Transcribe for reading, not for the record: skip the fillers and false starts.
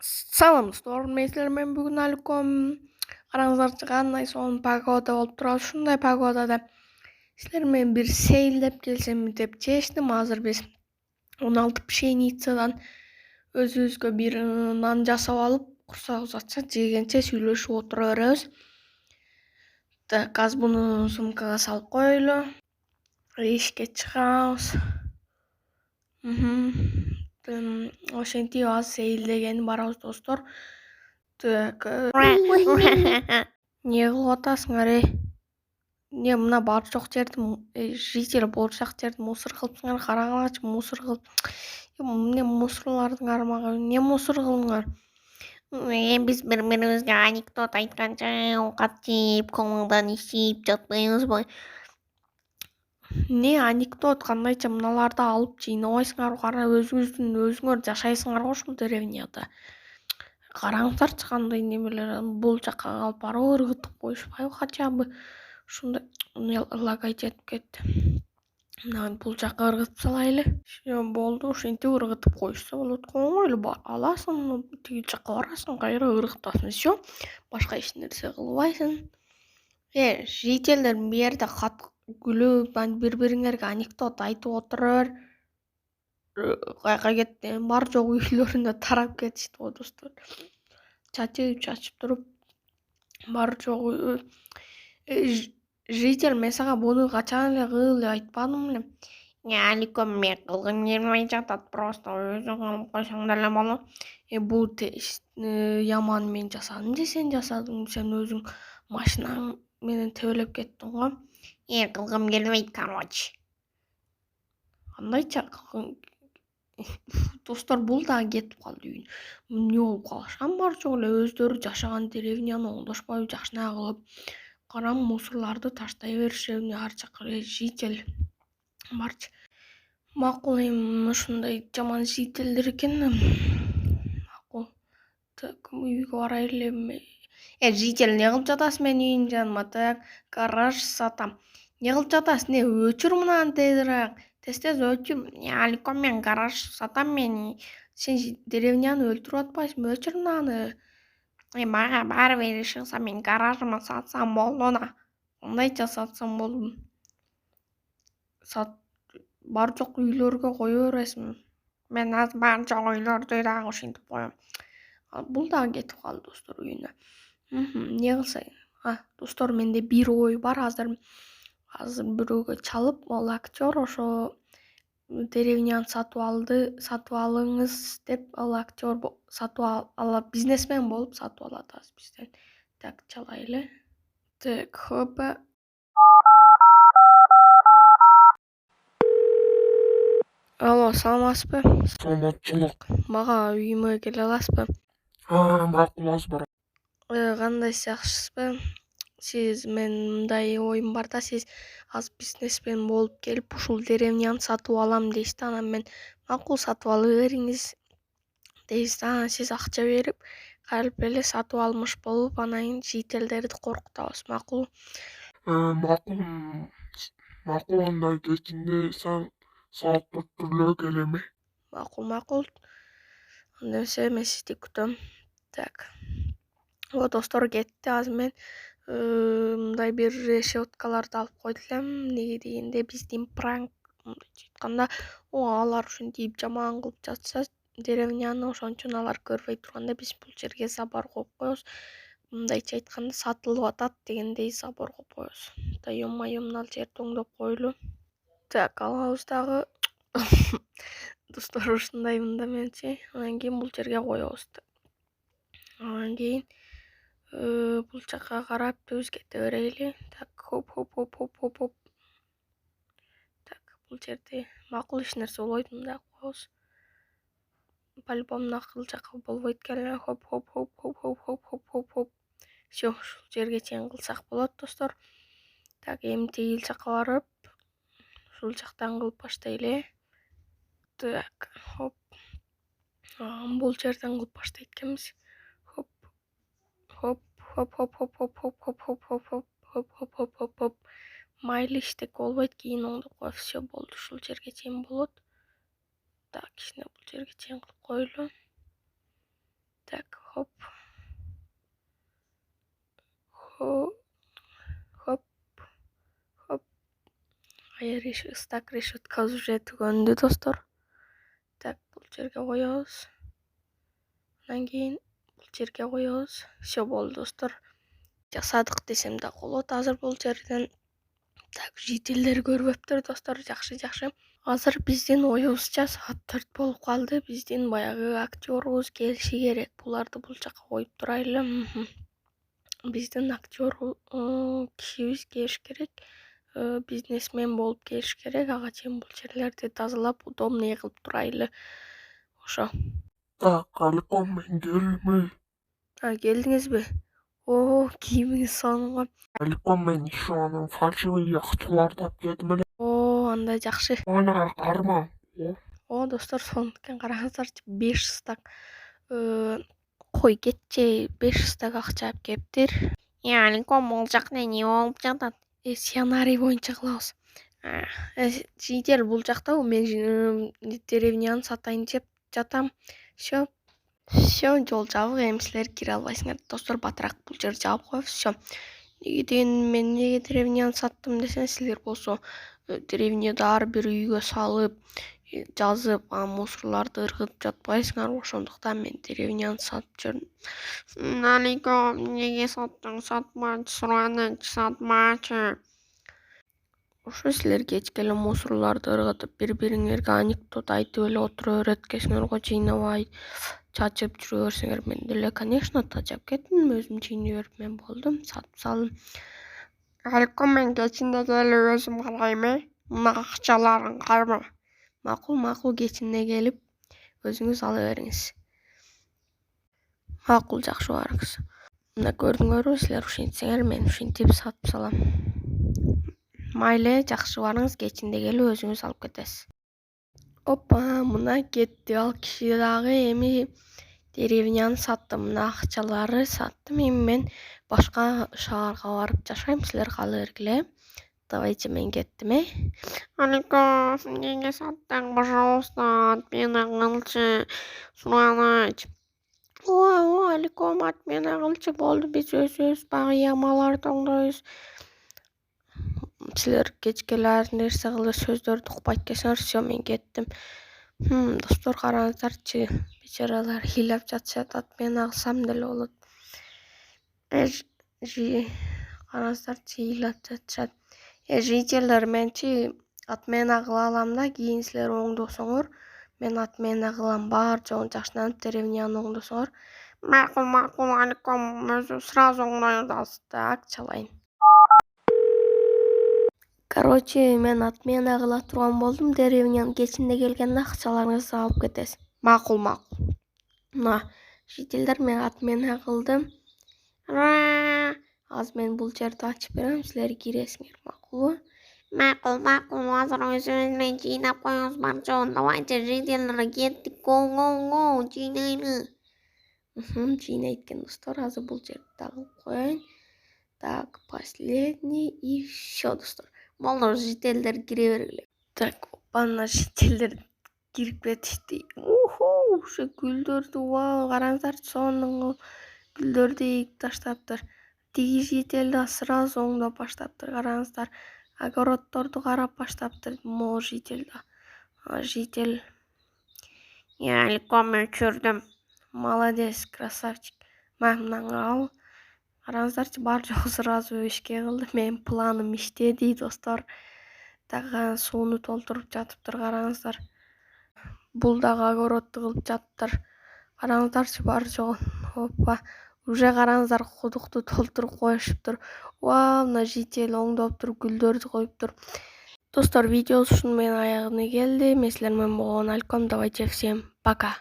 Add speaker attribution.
Speaker 1: Салам достор, мен силермен бүгүн алыком караңыздарчы кандай сонун погода болуп турат. Ушундай погодада силермен бир сейилдеп келсем деп чечтим. Азыр биз 16 пшеницадан өзүбүзгө бир нан жасап алып, курсагыбыз ачса жегенче сүйлөшүп отура беребиз. Так, азыр буну сумкага салып коелу. Ишке чыгабыз. Ошентип азыр сейилдеген барабыз достор. Так. Не кылып атасыңар, Не мына бар жок жерди житель болушак жерди мусор кылыпсыңар, караңарчы мусор кылып. Эмне мусорлордун кармагы, эмне мусор кылдыңар?
Speaker 2: Биз бири-бирибизге анекдот айтканча оокат жеп, көңүлдан ичип жатпайбызбы?
Speaker 1: Не анекдот, кандайча мыналарды алып жыйнабайсыңарбы? Кара, өзүңөр жашайсыңарбы ушул деревняда? Караңыздарчы кандай немелер, бул жака алып барып ыргытып коюшпайбы хотя бы? Ушундай лагай жетип кетти. Мына бул жака ыргытып салайлы. Всё болду, ушинтип ыргытып коюшса болот. Оңой эле аласың, тиги жака барасың, кайра ыргытасың. Всё, башка эч нерсе кылбайсың. Жительдер бу жерде күлүп, бири-бириңерге анекдот айтып отура бер. Каяка кетти? Бар жогу үйлөрүнө тарап кетишти го достор. Чачып туруп бар жогу житель, мен сага буну качан эле кыл деп айтпадым эле.
Speaker 2: Аликом мен кылгым келбей жатат, просто өзүң кылып койсоң деле болот.
Speaker 1: Бул яман мен жасадым десең жасадың, сен өзүң машинаң менен тебелеп кеттиң го.
Speaker 2: Кылгым келбейт, короче.
Speaker 1: Кандайча достор, бул дагы кетип калды үйүнө. Эмне болуп калышкан? Бар жок эле өздөрү жашаган деревняны оңдошпойбу, жакшына кылып. Караң, мусорлорду таштай беришет, ар жака житель барчы. Макул, эми ушундай жаман жительдер экен. Макул. Так, үйгө барайлы. Житель, не кылып жатасың менин үйүмдүн жаныма? Так, гараж сатам. Не кылып жатасың? Не, өчүр мынаны тезирээк. Тез өчүр.
Speaker 2: Аликом, мен гараж сатам, мен.
Speaker 1: Сен деревняны өлтүрүп атпайсыңбы? Өчүр мынаны.
Speaker 2: Мага баары бир иш кылса, мен гаражымы сатсам болду да.
Speaker 1: Кандайча сатсам болду? Бар жок үйлөргө кое бересиңби?
Speaker 2: Мен азыр бар жок үйлөрдү дагы ушинтип коем.
Speaker 1: Бул дагы кетип калды достор үйүнө. Не кылсай? Достор, менде бир ой бар. Азыр бирөөгө чалып, ал актер ошо деревняны сатып алыңыз деп, ал актер сатып алат, бизнесмен болуп сатып алат азыр бизден. Так, чалайлы. Так, хопа. Алло, саламатсызбы?
Speaker 3: Саламатчылык.
Speaker 1: Мага үйүмө келе аласызбы?
Speaker 3: Макул, азыр барам.
Speaker 1: Кандайсыз, жакшысызбы? Сиз, мен мындай оюм бар да, сиз азыр бизнесмен болуп келип, ушул деревняны сатып алам дейсиз да, анан мен макул сатып ала бериңиз дейсиз да, анан сиз акча берип, калп эле сатып алмыш болуп, анан кийин жительдерди коркутабыз, макулбу?
Speaker 3: Макул, андай кечинде саат 4 эле келеми.
Speaker 1: Макул. Анда эмесе мен сизди күтөм. Так. Достор, кетти. Азыр мен мындай бир решеткаларды алып койду элем. Эмнеге дегенде, биздин пранк, мындайча айтканда, алар ушинтип жаман кылып жатса деревняны, ошон үчүн алар көрбөй турганда биз бул жерге забор коюп коебуз. Мындайча айтканда, сатылып атат дегендей забор коюп коебуз. Да ё-моё, мына жерди оңдоп коелу. Так, алабыз дагы. Достор, ушундай мында менчи. Анан кийин бул жерге коебуз. Анан кийин бул жака карап түз кете берели. Так, хоп. Так, бул жерде макул эч нерсе болбойт, мында коебуз. По-любому макул жака болбойт экен. Хоп. Всё, ушул жерге чейин кылсак болот, достор. Так, эми тигил жака барып, ушул жактан кылып баштайлы. Так, хоп. Бул жерден кылып баштайт экенбиз. Хоп. Майлы, иштек болбойт, кийин оңдоп коебуз. Всё болду, ушул жерге чейин болот. Так, кичине бул жерге чейин кылып коелу. Так, стак решеткасы уже түгөндү достор. Так, бул жерге коебуз. Андан кийин бул жерге коебуз. Все болду достор. Жасадык десем да болот азыр бул жерден. Так, жителдер көрбөптүр достор. Жакшы. Азыр биздин оюбузча саат 4 болуп калды. Биздин баягы актерубуз келиши керек. Буларды бул жака коюп турайлы. Биздин актер кишибиз келиш керек. Бизнесмен болуп келиш керек. Ага чейин бул жерлерди тазалап, удобный кылып турайлы. Ошо.
Speaker 3: Так, Аликом, мен келдим.
Speaker 1: Келдиңизби? О, кийимиңиз сонун.
Speaker 3: Аликом, мен иши анын фальшивый акчаларды алып келдим эле.
Speaker 1: О, андай жакшы.
Speaker 3: Мана карма.
Speaker 1: О, достор, сонун караңыздарчы. 5 стак кой кетчи 5 стак акча алып келиптир.
Speaker 2: Аликом, бул жакта эмне болуп жатат?
Speaker 1: Сценарий боюнча кылабыз. Житель бул жакта мен деревняны сатайын деп жатам. Все, жол жабык. Эми силер кире албайсыңар. Достор, батыраак бул жерди жаап коебуз. Все. Мен неге деревняны саттым десең, силер болсо деревняда ар бир үйгө салып, жазып, мусорларды ыргытып жатпайсыңар. Ошондуктан мен деревняны сатып жүрдүм.
Speaker 2: Аликом, неге саттың? Сатмачы.
Speaker 1: Ошо силер кечке эле мусорларды ыргытып, бири-бириңерге анекдот айтып эле отура берет го, жыйнабай чачып жүрө берсеңер, мен деле, конечно, тажап кеттим. Өзүм жыйнай берип мен болдум, сатып салдым.
Speaker 2: Аликом, мен кечинде келип өзүм карайм. Мына акчаларың карма.
Speaker 1: Макул, кечинде келип өзүңүз ала бериңиз. Макул, жакшы барыңыз. Мына көрдүңөрбү, силер ушинтсеңер, мен ушинтип сатып салам. Майле, жакшы барыңыз, кечинде келип өзүңүз алып кетесиз. Опа, мына кетти ал киши дагы. Эми деревняны саттым, мына акчалары саттым. Эми мен башка шаарга барып жашайм, силер кала бергиле. Давайте, мен кеттим.
Speaker 2: Аликом, неге саттың? Пожалуйста, отмена кылчы. Сураныч.
Speaker 1: О, Аликом, отмена кылчы. Болду, биз өзүбүз багы ямаларды оңдойбуз. Силер кечке эле ар нерсе кылып сөздөрдү укпайт экенсиңер. Все, мен кеттим. Достор, караңыздарчы, бечаралар ыйлап жатышат. Отмена кылсам деле болот. Караңыздарчы, ыйлап жатышат. Жителдер, менчи отмена кыла алам да, кийин силер оңдосоңор, мен отмена кылам. Баары жолун жакшыланып, деревняны оңдосоңор.
Speaker 2: Макул, Аликом, өзү сразу оңдойбуз.
Speaker 1: Так, чалайын. Короче, мен отмена кыла турган болдум. Деревняны кечинде келгенде акчаларыңызды алып кетесиз. Макул. Мына жителдер, мен отмена кылдым. Азыр мен бул жерди ачып берем, силер киресиңер, макулбу?
Speaker 2: Макул, азыр өзүбүз менен жыйнап коебуз бар жоон. Давайте, жителдер, кеттик, го, жыйнайлы.
Speaker 1: Жыйнайт экен, достор, азыр бул жерди дагы коеюн. Так, последний и все, достор. Болду, жителдер кире бергиле. Так, мына жителдер кирип кетишти. Ушу гүлдөрдү, вау, караңыздарчы, сонун гүлдөрдү эгип таштаптыр. Тиги житель да сразу оңдоп баштаптыр, караңыздар. Огороддорду карап баштаптыр, могу житель да. Житель.
Speaker 2: Аликом, өчүрдүм.
Speaker 1: Молодец, красавчик. Мынаны ал. Караңыздарчы, бар жогу сразу ишке кылды. Менин планым иштеди, достор. Так, сууну толтуруп жатыптыр, караңыздар. Бул дагы огородду кылып жатыптыр. Караңыздарчы, бар жогу. Опа. Уже караңыздар, кудукту толтуруп коюшуптур. Вау, мына житель оңдоптур, гүлдөрдү коюптур. Достор, видео ушуну менен аягына келди. Мен силер менен болгон Аликом. Давайте, всем пока.